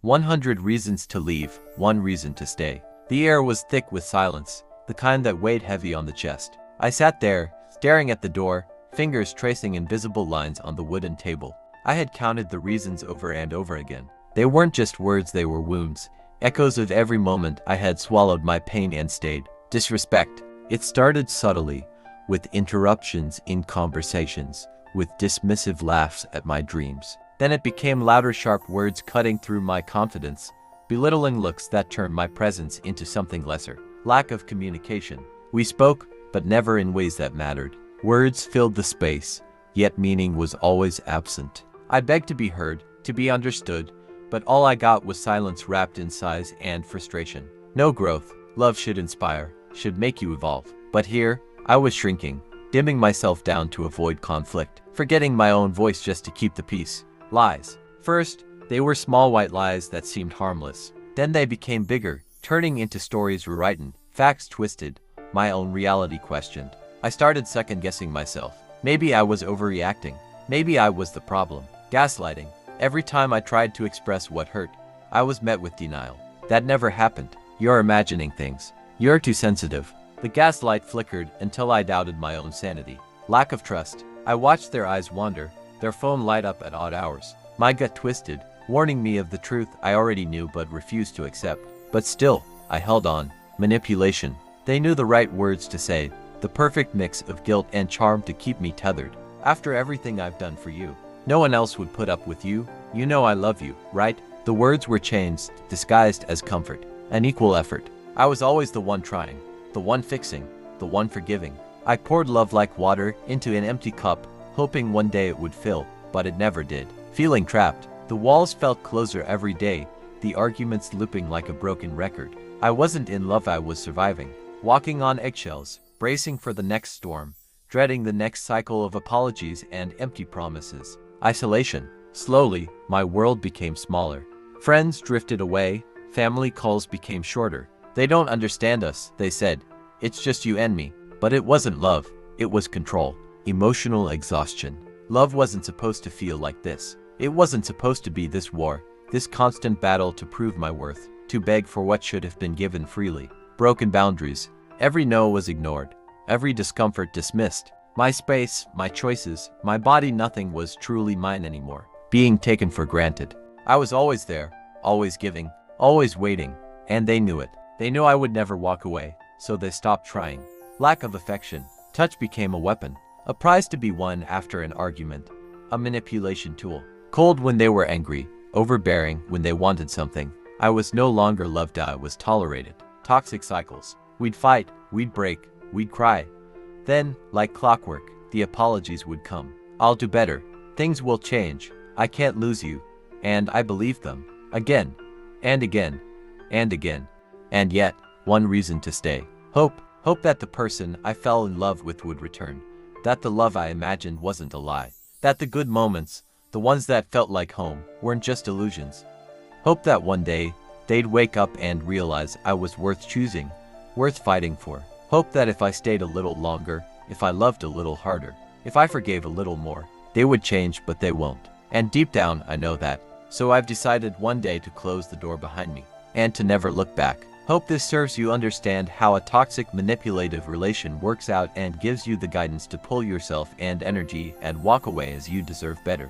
100 reasons to leave, 1 reason to stay. The air was thick with silence, the kind that weighed heavy on the chest. I sat there, staring at the door, fingers tracing invisible lines on the wooden table. I had counted the reasons over and over again. They weren't just words, they were wounds, echoes of every moment I had swallowed my pain and stayed. Disrespect. It started subtly, with interruptions in conversations, with dismissive laughs at my dreams. Then it became louder, sharp words cutting through my confidence, belittling looks that turned my presence into something lesser. Lack of communication. We spoke, but never in ways that mattered. Words filled the space, yet meaning was always absent. I begged to be heard, to be understood, but all I got was silence wrapped in sighs and frustration. No growth. Love should inspire, should make you evolve. But here, I was shrinking, dimming myself down to avoid conflict, forgetting my own voice just to keep the peace. Lies. First, they were small white lies that seemed harmless. Then they became bigger, turning into stories rewritten, facts twisted, my own reality questioned. I started second-guessing myself. Maybe I was overreacting. Maybe I was the problem. Gaslighting. Every time I tried to express what hurt, I was met with denial. That never happened. You're imagining things. You're too sensitive. The gaslight flickered until I doubted my own sanity. Lack of trust. I watched their eyes wander, their phone light up at odd hours. My gut twisted, warning me of the truth I already knew but refused to accept. But still, I held on. Manipulation. They knew the right words to say, the perfect mix of guilt and charm to keep me tethered. After everything I've done for you, no one else would put up with you. You know I love you, right? The words were chains, disguised as comfort. An equal effort. I was always the one trying, the one fixing, the one forgiving. I poured love like water into an empty cup, hoping one day it would fill, but it never did. Feeling trapped, the walls felt closer every day, the arguments looping like a broken record. I wasn't in love, I was surviving, walking on eggshells, bracing for the next storm, dreading the next cycle of apologies and empty promises. Isolation. Slowly, my world became smaller. Friends drifted away, family calls became shorter. They don't understand us, they said. It's just you and me. But it wasn't love, it was control. Emotional exhaustion. Love wasn't supposed to feel like this. It wasn't supposed to be this war, this constant battle to prove my worth, to beg for what should have been given freely. Broken boundaries. Every no was ignored, every discomfort dismissed. My space, my choices, my body, nothing was truly mine anymore. Being taken for granted. I was always there, always giving, always waiting, and they knew it. They knew I would never walk away, so they stopped trying. Lack of affection. Touch became a weapon, a prize to be won after an argument, a manipulation tool. Cold when they were angry, overbearing when they wanted something. I was no longer loved, I was tolerated. Toxic cycles. We'd fight, we'd break, we'd cry. Then, like clockwork, the apologies would come. I'll do better. Things will change. I can't lose you. And I believed them. Again, and again, and again. And yet, one reason to stay. Hope. Hope that the person I fell in love with would return. That the love I imagined wasn't a lie. That the good moments, the ones that felt like home, weren't just illusions. Hope that one day, they'd wake up and realize I was worth choosing, worth fighting for. Hope that if I stayed a little longer, if I loved a little harder, if I forgave a little more, they would change, but they won't. And deep down, I know that. So I've decided one day to close the door behind me, and to never look back. Hope this serves you understand how a toxic, manipulative relation works out and gives you the guidance to pull yourself and energy and walk away as you deserve better.